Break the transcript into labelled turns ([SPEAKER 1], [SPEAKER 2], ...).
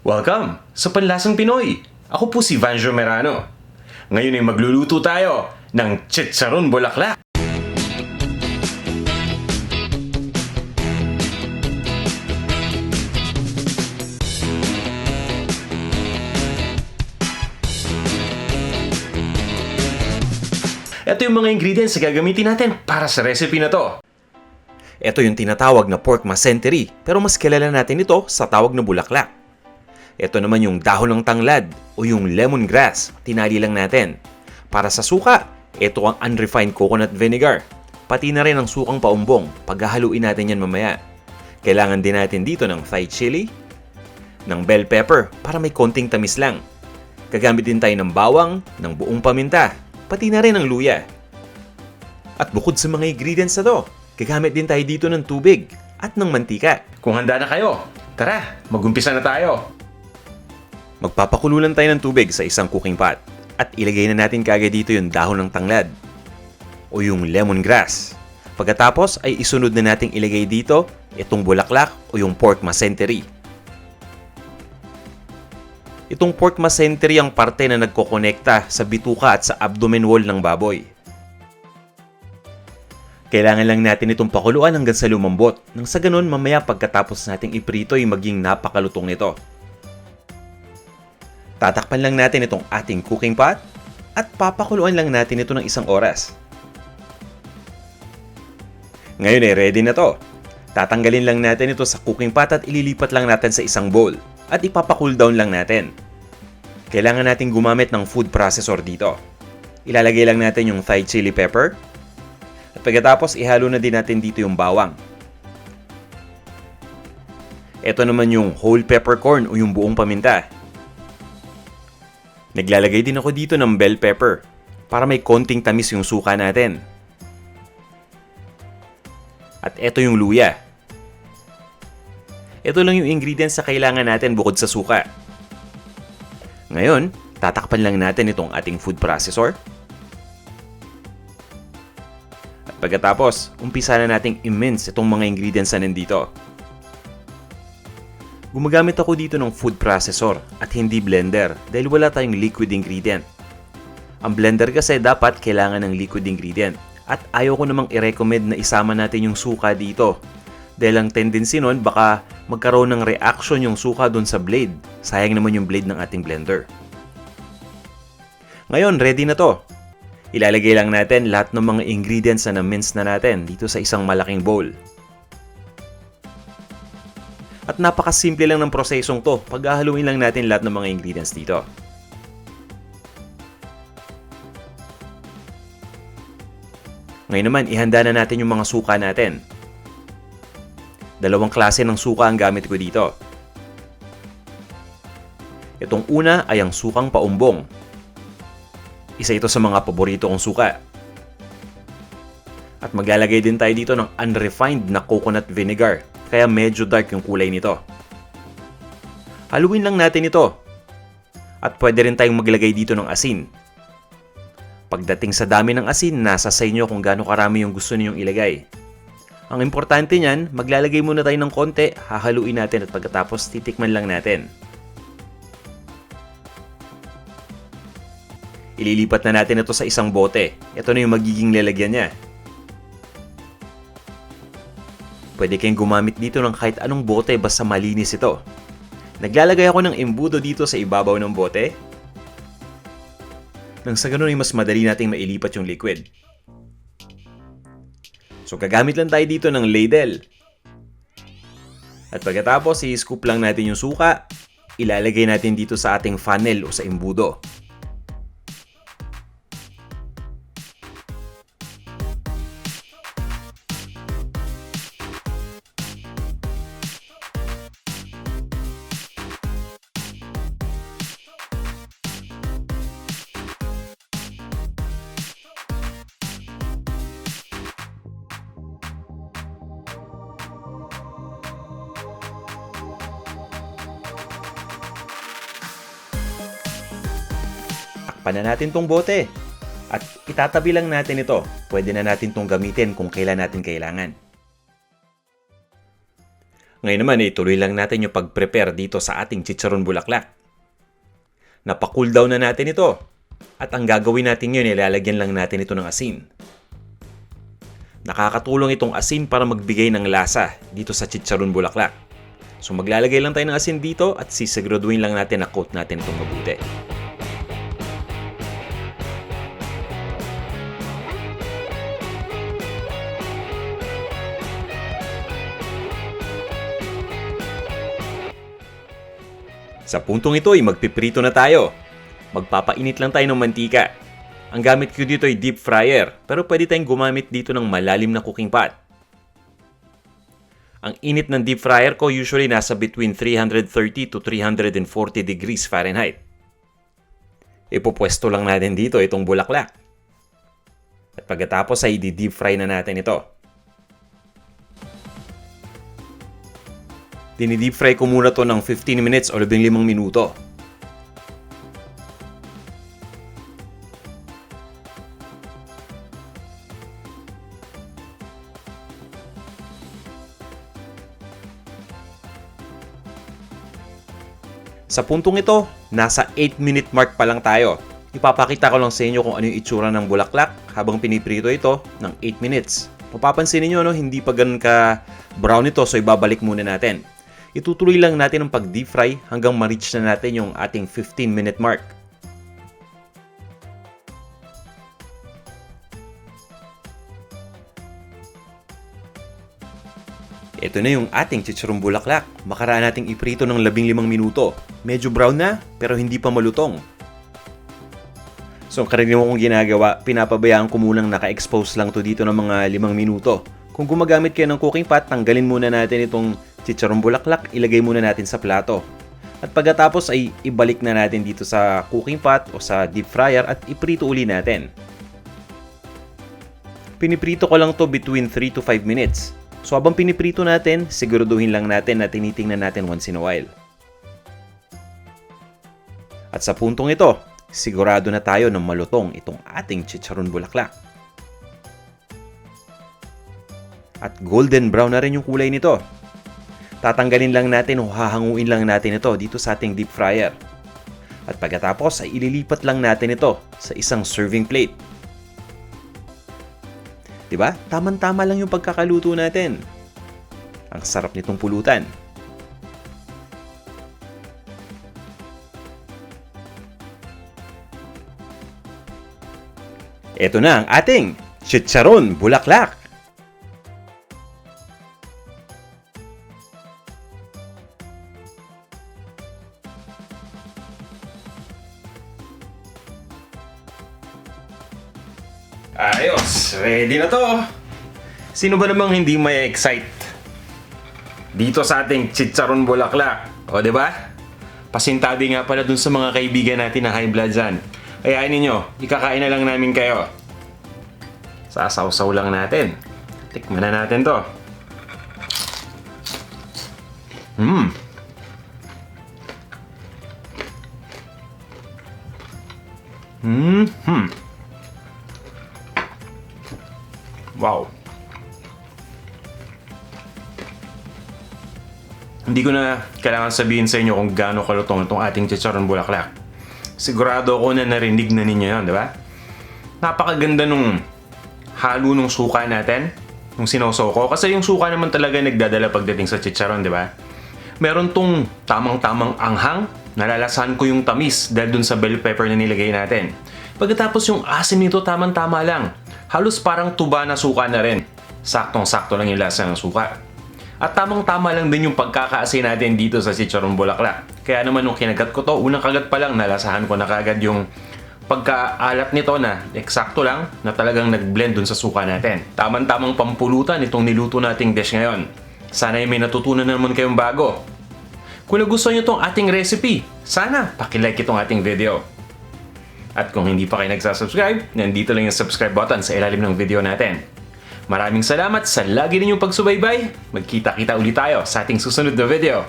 [SPEAKER 1] Welcome sa Panlasang Pinoy! Ako po si Vanjo Merano. Ngayon ay magluluto tayo ng chicharon bulaklak. Ito yung mga ingredients na gagamitin natin para sa recipe na to. Ito yung tinatawag na pork masentery, pero mas kilala natin ito sa tawag na bulaklak. Ito naman yung dahon ng tanglad o yung lemongrass, tinali lang natin. Para sa suka, ito ang unrefined coconut vinegar. Pati na rin ang sukang paumbong, paghahaluin natin yan mamaya. Kailangan din natin dito ng Thai chili, ng bell pepper para may konting tamis lang. Gagamit din tayo ng bawang, ng buong paminta, pati na rin ng luya. At bukod sa mga ingredients na to, gagamit din tayo dito ng tubig at ng mantika. Kung handa na kayo, tara, mag-umpisa na tayo! Magpapakulo lang tayo ng tubig sa isang cooking pot at ilagay na natin kagad dito yung dahon ng tanglad o yung lemongrass. Pagkatapos ay isunod na nating ilagay dito itong bulaklak o yung pork masentery. Itong pork masentery ang parte na nagkokonekta sa bituka at sa abdomen wall ng baboy. Kailangan lang natin itong pakuluan hanggang sa lumambot nang sa ganun mamaya pagkatapos nating iprito ay maging napakalutong nito. Tatakpan lang natin itong ating cooking pot at papakuluan lang natin ito ng 1 oras. Ngayon ay ready na to. Tatanggalin lang natin ito sa cooking pot at ililipat lang natin sa isang bowl at ipapacool down lang natin. Kailangan natin gumamit ng food processor dito. Ilalagay lang natin yung Thai chili pepper at pagkatapos ihalo na din natin dito yung bawang. Ito naman yung whole peppercorn o yung buong paminta. Naglalagay din ako dito ng bell pepper para may konting tamis yung suka natin. At ito yung luya. Ito lang yung ingredients na kailangan natin bukod sa suka. Ngayon, tatakpan lang natin itong ating food processor. At pagkatapos, umpisa na nating i-mince itong mga ingredients na nandito. Gumagamit ako dito ng food processor at hindi blender dahil wala tayong liquid ingredient. Ang blender kasi dapat kailangan ng liquid ingredient at ayaw ko namang i-recommend na isama natin yung suka dito dahil ang tendency nun baka magkaroon ng reaction yung suka dun sa blade. Sayang naman yung blade ng ating blender. Ngayon, ready na to. Ilalagay lang natin lahat ng mga ingredients na na-mince na natin dito sa isang malaking bowl. At napakasimple lang ng prosesong to. Paghahaluin lang natin lahat ng mga ingredients dito. Ngayon naman, ihanda na natin yung mga suka natin. 2 klase ng suka ang gamit ko dito. Itong una ay ang sukang paumbong. Isa ito sa mga paborito kong suka. At maglalagay din tayo dito ng unrefined na coconut vinegar. Kaya medyo dark yung kulay nito. Haluin lang natin ito. At pwede rin tayong maglagay dito ng asin. Pagdating sa dami ng asin, nasa sa inyo kung gaano karami yung gusto ninyong ilagay. Ang importante niyan, maglalagay muna tayo ng konti, hahaluin natin at pagkatapos titikman lang natin. Ililipat na natin ito sa isang bote. Ito na yung magiging lalagyan niya. Pwede kayong gumamit dito ng kahit anong bote basta malinis ito. Naglalagay ako ng embudo dito sa ibabaw ng bote. Nang sa ganun ay mas madali nating mailipat yung liquid. So gagamit lang tayo dito ng ladle. At pagkatapos i-scoop lang natin yung suka. Ilalagay natin dito sa ating funnel o sa embudo. Takpan na natin tong bote. At itatabi lang natin ito. Pwede na natin tong gamitin kung kailan natin kailangan. Ngayon naman, ituloy lang natin yung pag-prepare dito sa ating chicharon bulaklak. Napa-cool down na natin ito. At ang gagawin natin ngayon, ilalagyan lang natin ito ng asin. Nakakatulong itong asin para magbigay ng lasa dito sa chicharon bulaklak. So maglalagay lang tayo ng asin dito at sisiguraduhin lang natin na coat natin itong mabuti. Sa puntong ito ay magpiprito na tayo. Magpapainit lang tayo ng mantika. Ang gamit ko dito ay deep fryer, pero pwede tayong gumamit dito ng malalim na cooking pot. Ang init ng deep fryer ko usually nasa between 330 to 340 degrees Fahrenheit. Ipopwesto lang natin dito itong bulaklak. At pagkatapos ay i-deep fry na natin ito. Dini-deep fry ko muna to ng 15 minutes o 15 minuto. Sa puntong ito, nasa 8-minute mark pa lang tayo. Ipapakita ko lang sa inyo kung ano yung itsura ng bulaklak habang piniprito ito ng 8 minutes. Mapapansin niyo, no, hindi pa ganun ka brown ito, so ibabalik muna natin. Itutuloy lang natin ang pag-deep fry hanggang ma-reach na natin yung ating 15-minute mark. Ito na yung ating chicharong bulaklak. Makaraan nating iprito ng 15 minuto. Medyo brown na, pero hindi pa malutong. So, karaniwan kong ginagawa, pinapabayaan ko munang naka-expose lang to dito ng mga 5 minuto. Kung gumagamit kayo ng cooking pot, tanggalin muna natin itong chicharong bulaklak, ilagay muna natin sa plato. At pagkatapos ay ibalik na natin dito sa cooking pot o sa deep fryer at iprito uli natin. Piniprito ko lang to between 3 to 5 minutes. So habang piniprito natin, siguraduhin lang natin na tinitingnan natin once in a while. At sa puntong ito, sigurado na tayo na malutong itong ating chicharon bulaklak. At golden brown na rin yung kulay nito. Tatanggalin lang natin o hahanguin lang natin ito dito sa ating deep fryer. At pagkatapos ay ililipat lang natin ito sa isang serving plate. Diba? Tama-tama lang yung pagkakaluto natin. Ang sarap nitong pulutan. Ito na ang ating chicharon bulaklak. Ayos, ready na to. Sino ba namang hindi may excite dito sa ating chicharon bulaklak? O, diba? Pasintabi nga pala dun sa mga kaibigan natin na high blood dyan. Ayain ninyo, ikakain na lang namin kayo. Sasaw-saw lang natin. Tikman na natin to. Wow. Hindi ko na kailangan sabihin sa inyo kung gaano kalutong itong ating chicharon bulaklak. Sigurado ako na narinig na ninyo yun, di ba? Napakaganda nung halo nung suka natin, nung sinoso ko. Kasi yung suka naman talaga nagdadala pagdating sa chicharon, di ba? Meron tong tamang-tamang anghang, nalalasan ko yung tamis dahil dun sa bell pepper na nilagay natin. Pagkatapos yung asim nito, tamang-tama lang. Halos parang tuba na suka na rin. Saktong-sakto lang yung lasa ng suka. At tamang-tama lang din yung pagkakaasin natin dito sa chicharon bulaklak. Kaya naman nung kinagat ko to, unang kagat pa lang, nalasahan ko na kagad yung pagkaalat nito na eksakto lang na talagang nag-blend dun sa suka natin. Tamang-tamang pampulutan itong niluto nating dish ngayon. Sana may natutunan na naman kayong bago. Kung nagustuhan nyo itong ating recipe, sana pakilike itong ating video. At kung hindi pa kayo nagsasubscribe, nandito lang yung subscribe button sa ilalim ng video natin. Maraming salamat sa lagi ninyong pagsubaybay. Magkita-kita ulit tayo sa ating susunod na video.